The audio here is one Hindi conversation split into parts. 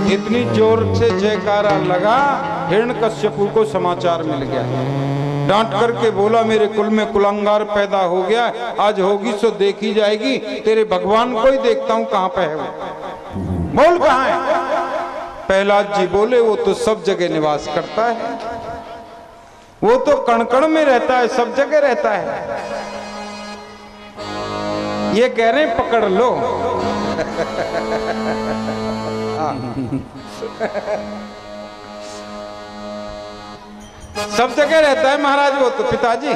इतनी जोर से जयकारा लगा, हिरण्यकश्यपु को समाचार मिल गया। डांट करके बोला मेरे कुल में कुलांगार पैदा हो गया, आज होगी सो देखी जाएगी, तेरे भगवान को ही देखता हूं कहां पे है वो, बोल कहां है। प्रहलाद जी बोले वो तो सब जगह निवास करता है, वो तो कण कण में रहता है, सब जगह रहता है। ये कह रहे हैं पकड़ लो। सब जगह रहता है महाराज वो तो पिताजी।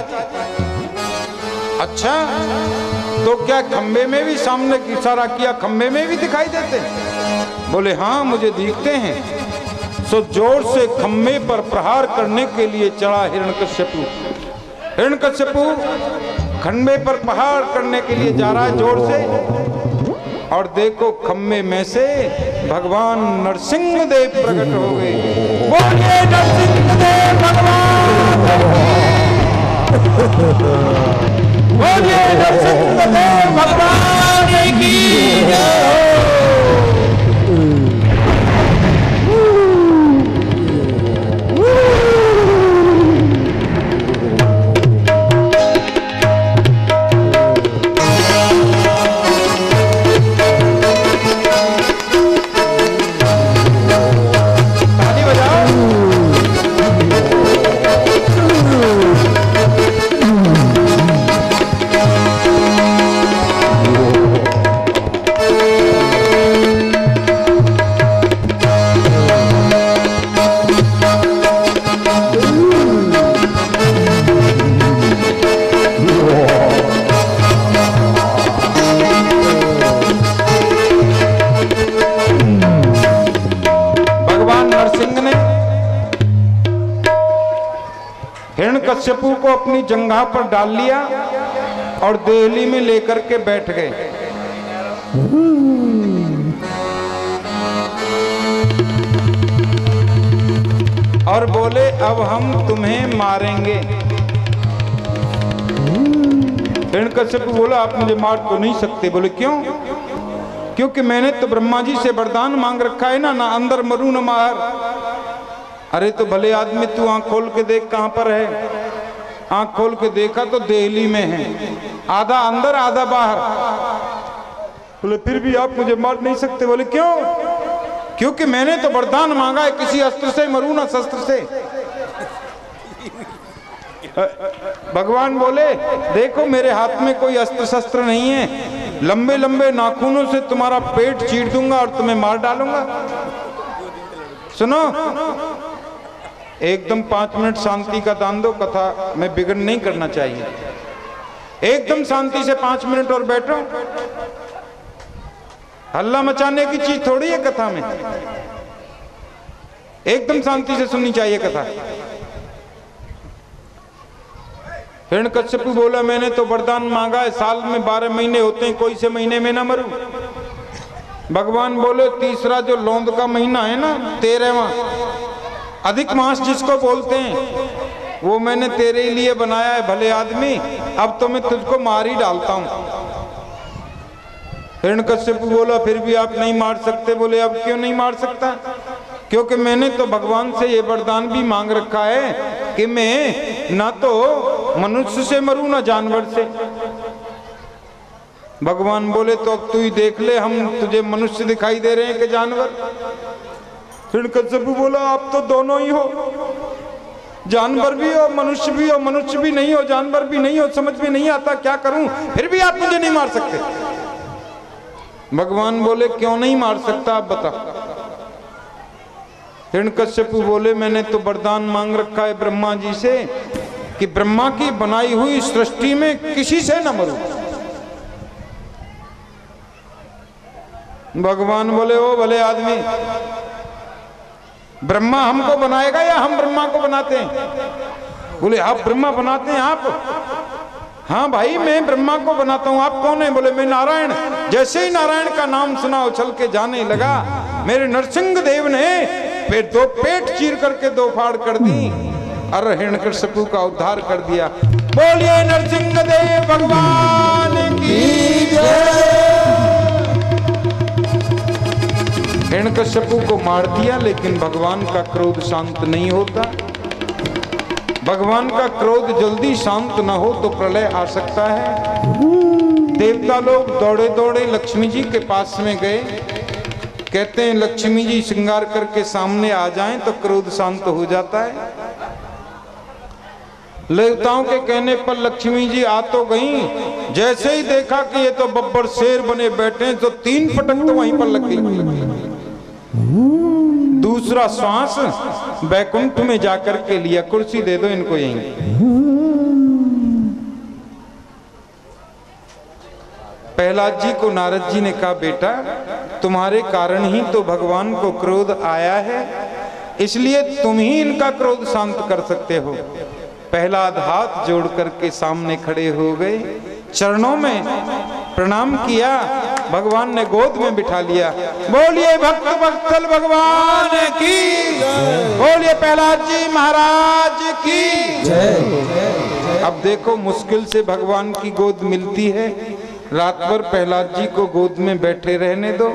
अच्छा तो क्या खंबे में भी सामने इशारा किया, खंबे में भी दिखाई देते? बोले हाँ मुझे दिखते हैं। सो जोर से खंबे पर प्रहार करने के लिए चढ़ा हिरण्यकश्यपु। हिरण्यकश्यपु खंबे पर प्रहार करने के लिए जा रहा है जोर से, और देखो खंबे में से भगवान नरसिंह देव प्रकट हो गए। बोलिए नरसिंह देव भगवान, बोलिए नरसिंह देव भगवान की जय। हिरण्यकश्यपु को अपनी जंघा पर डाल लिया और देहली में लेकर के बैठ गए। और बोले अब हम तुम्हें मारेंगे। हिरण्यकश्यपु बोला आप मुझे मार तो नहीं सकते। बोले क्यों? क्योंकि मैंने तो ब्रह्मा जी से वरदान मांग रखा है ना, ना अंदर मरू न बाहर। अरे तो भले आदमी तू आंख खोल के देख कहां पर है। आंख खोल के देखा तो देहली में है, आधा अंदर आधा बाहर। बोले फिर भी आप मुझे मार नहीं सकते। बोले क्यों? क्योंकि मैंने तो वरदान मांगा है किसी अस्त्र से मरू ना शस्त्र से। भगवान बोले देखो मेरे हाथ में कोई अस्त्र शस्त्र नहीं है, लंबे लंबे नाखूनों से तुम्हारा पेट चीर दूंगा और तुम्हें मार डालूंगा। सुनो एकदम 5 मिनट शांति का दान दो, कथा में बिगड़ नहीं करना चाहिए। एकदम शांति से 5 मिनट और बैठो। हल्ला मचाने की चीज थोड़ी है कथा में, एकदम शांति से सुननी चाहिए कथा। हिरण्यकश्यपु बोला मैंने तो वरदान मांगा है, साल में 12 महीने होते हैं, कोई से महीने में ना मरूं। भगवान बोले तीसरा जो लौंद का महीना है ना, 13वां अधिक मास जिसको बोलते हैं, वो मैंने तेरे लिए बनाया है भले आदमी, अब तो मैं तुझको मार ही डालता हूं। हिरण्यकश्यपु बोला फिर भी आप नहीं मार सकते। बोले अब क्यों नहीं मार सकता? क्योंकि मैंने तो भगवान से ये वरदान भी मांग रखा है कि मैं ना तो मनुष्य से मरूं ना जानवर से। भगवान बोले तो अब तू ही देख ले, हम तुझे मनुष्य दिखाई दे रहे हैं कि जानवर? हिरण्यकश्यपु बोला आप तो दोनों ही हो, जानवर भी हो मनुष्य भी हो, मनुष्य भी नहीं हो जानवर भी नहीं हो, समझ में नहीं आता क्या करूं, फिर भी आप मुझे नहीं मार सकते। भगवान बोले क्यों नहीं मार सकता आप बता। हिरण्यकश्यपु बोले मैंने तो वरदान मांग रखा है ब्रह्मा जी से कि ब्रह्मा की बनाई हुई सृष्टि में किसी से न मरूं। भगवान बोले ओ भले आदमी, ब्रह्मा हमको बनाएगा या हम ब्रह्मा को बनाते हैं? बोले आप ब्रह्मा बनाते हैं आप? हाँ भाई मैं ब्रह्मा को बनाता हूं। आप कौन है? बोले मैं नारायण। जैसे ही नारायण का नाम सुना उछल के जाने लगा। मेरे नरसिंह देव ने फिर 2 पेट चीर करके 2 फाड़ कर दी और हिरण्यकश्यपु का उद्धार कर दिया। बोलिए नरसिंह देव भगवान की जय। हिरण्यकश्यपु को मार दिया, लेकिन भगवान का क्रोध शांत नहीं होता। भगवान का क्रोध जल्दी शांत न हो तो प्रलय आ सकता है। देवता लोग दौड़े दौड़े लक्ष्मी जी के पास में गए, कहते हैं लक्ष्मी जी श्रृंगार करके सामने आ जाएं तो क्रोध शांत हो जाता है। देवताओं के कहने पर लक्ष्मी जी आ तो गई, जैसे ही देखा कि ये तो बब्बर शेर बने बैठे तो 3 पटक तो वहीं पर लग गई। दूसरा श्वास बैकुंठ में जाकर के लिया, कुर्सी दे दो इनको यहीं। प्रहलाद जी को नारद जी ने कहा, बेटा तुम्हारे कारण ही तो भगवान को क्रोध आया है, इसलिए तुम ही इनका क्रोध शांत कर सकते हो। प्रहलाद हाथ जोड़ करके सामने खड़े हो गए, चरणों में प्रणाम किया, भगवान ने गोद में बिठा लिया। बोलिए भक्त वत्सल भगवान की, बोलिए प्रहलाद जी महाराज की जय। अब देखो मुश्किल से भगवान की गोद मिलती है। रात भर प्रहलाद जी को गोद में बैठे रहने दो,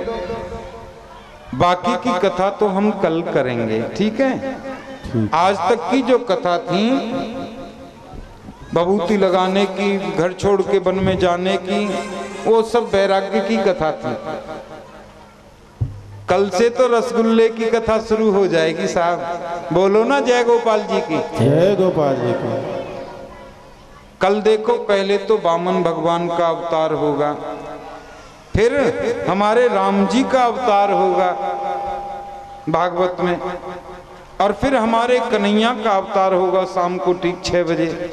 बाकी की कथा तो हम कल करेंगे, ठीक है। आज तक की जो कथा थी, बबूती लगाने की, घर छोड़ के वन में जाने की, वो सब वैराग्य की कथा थी। कल से तो रसगुल्ले की कथा शुरू हो जाएगी साहब। बोलो ना जय गोपाल जी की। जय गोपाल जी की। कल देखो, पहले तो वामन भगवान का अवतार होगा, फिर हमारे राम जी का अवतार होगा भागवत में, और फिर हमारे कन्हैया का अवतार होगा शाम को ठीक 6 बजे।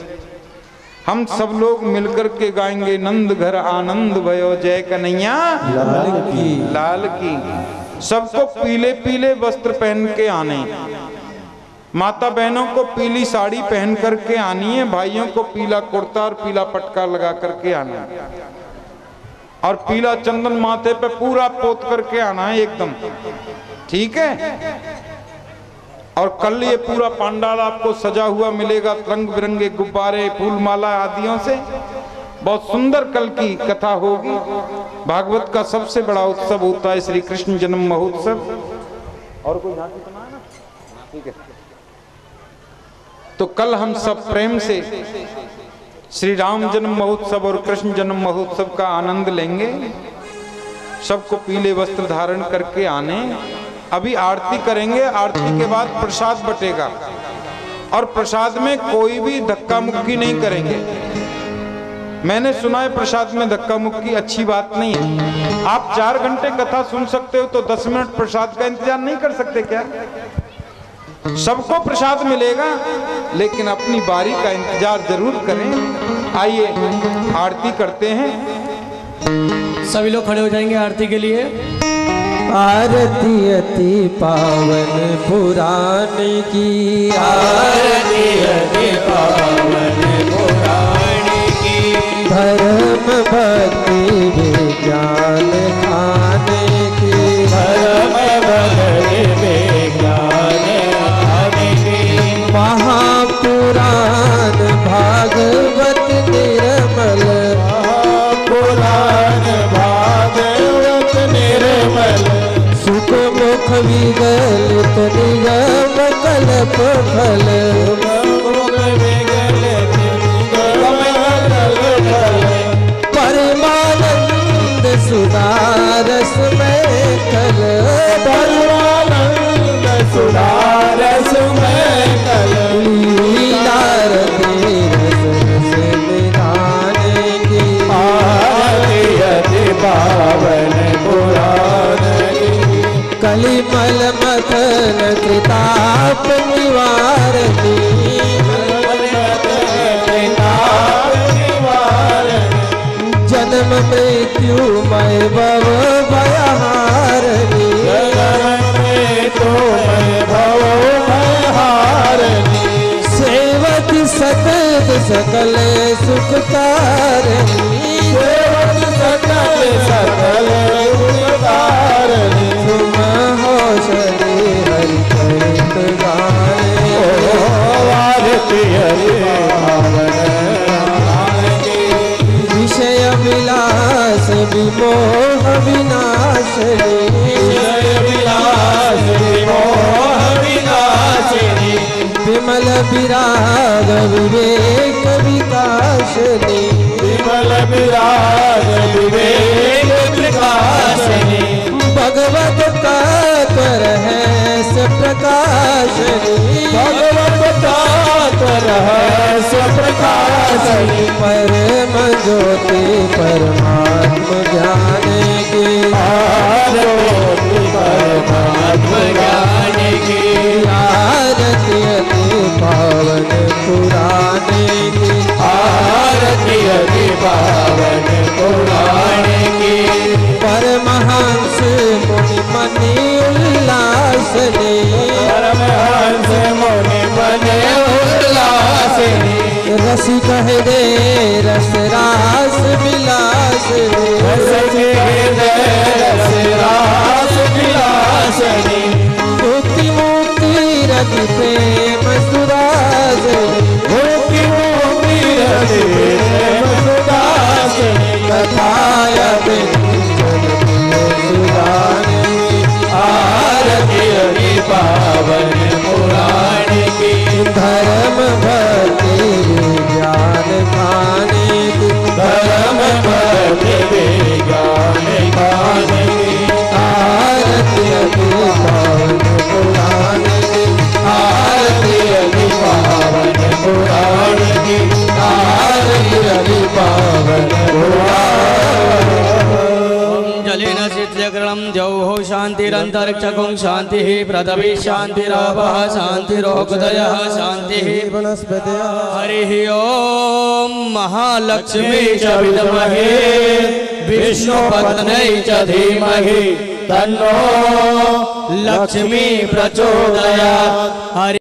हम सब लोग मिलकर के गाएंगे, नंद घर आनंद भयो जय कन्हैया लाल की। सबको पीले पीले वस्त्र पहन के आने, माता बहनों को पीली साड़ी पहन करके आनी है, भाइयों को पीला कुर्ता और पीला पटका लगा करके आना है, और पीला चंदन माथे पे पूरा पोत करके आना है एकदम, ठीक है। और कल ये पूरा पंडाल आपको सजा हुआ मिलेगा, रंग बिरंगे गुब्बारे, फूल माला आदियों से। बहुत सुंदर कल की कथा होगी। भागवत का सबसे बड़ा उत्सव होता है श्री कृष्ण जन्म महोत्सव। और कोई झांकी सुना है ना, ठीक है। तो कल हम सब प्रेम से श्री राम जन्म महोत्सव और कृष्ण जन्म महोत्सव का आनंद लेंगे। सबको पीले वस्त्र धारण करके आने। अभी आरती करेंगे, आरती के बाद प्रसाद बटेगा, और प्रसाद में कोई भी धक्का मुक्की नहीं करेंगे। मैंने सुना है प्रसाद में धक्का मुक्की अच्छी बात नहीं है। आप 4 घंटे कथा सुन सकते हो तो 10 मिनट प्रसाद का इंतजार नहीं कर सकते क्या? सबको प्रसाद मिलेगा, लेकिन अपनी बारी का इंतजार जरूर करें। आइए आरती करते हैं। सभी लोग खड़े हो जाएंगे आरती के लिए। आरती अति पावन पुराण की, आरती अति पावन पुराण की, धर्म भक्ति विज्ञान खाने की, धर्म भक्ति विज्ञान खाने की, महापुराण भागवत निर्मल, महापुराण भागवत निर्मल, सुख मुख विगलित निगम कल्प फल, परमानंद सुधारस में कल, परमानंद सुधारस में कल, लीलारती रस से निधाने की, आरती अति पावन पुराण की, कलिमल मथन कृताप निवारणी, जन्म मृत्युमय भव भयहारिणी, सेवक सतत सकल सुखकारिणी, तुम हो श्री हरि चरित गाने, विषय विलास विमोह विनाशनी, विराग विवेक विकासनी विमल विराग विवेक विकासनी भगवत तत्पर है स प्रकाशनी भगवत तत्पर है स प्रकाशनी परम ज्योति परमात्म ज्ञान की आरती परमात्म ज्ञान की आरती अति पावन पुराने की आरती अति पावन पुराण की परमहंस मुनि मनि उल्लासनी परमहंस मुनि बने उल्लासनी रसिक हृदय रस रास विलासनी रस रस रास विलासनी मुक्ति मुक्ति रति प्रेम सुरासनी मुक्ति मुक्ति रति प्रेम सुदासनी कथाया आरती अति पावन पुराण की धर्म भक्ति ज्ञान खाने की धर्म भक्ति विज्ञान खाने की आरती अति पावन पुराण की आरती अति पावन पुराण की आरती अति पावन जलेन चित्रकरणं जौः शान्तिरन्तरिक्षकुं शान्तिः पृथिवी शान्तिरापः शान्तिरोगदयः शान्तिः हरिः ॐ महालक्ष्मी च विद्महे विष्णुपत्न्यै च धीमहि तन्नो लक्ष्मी प्रचोदयात्। हरि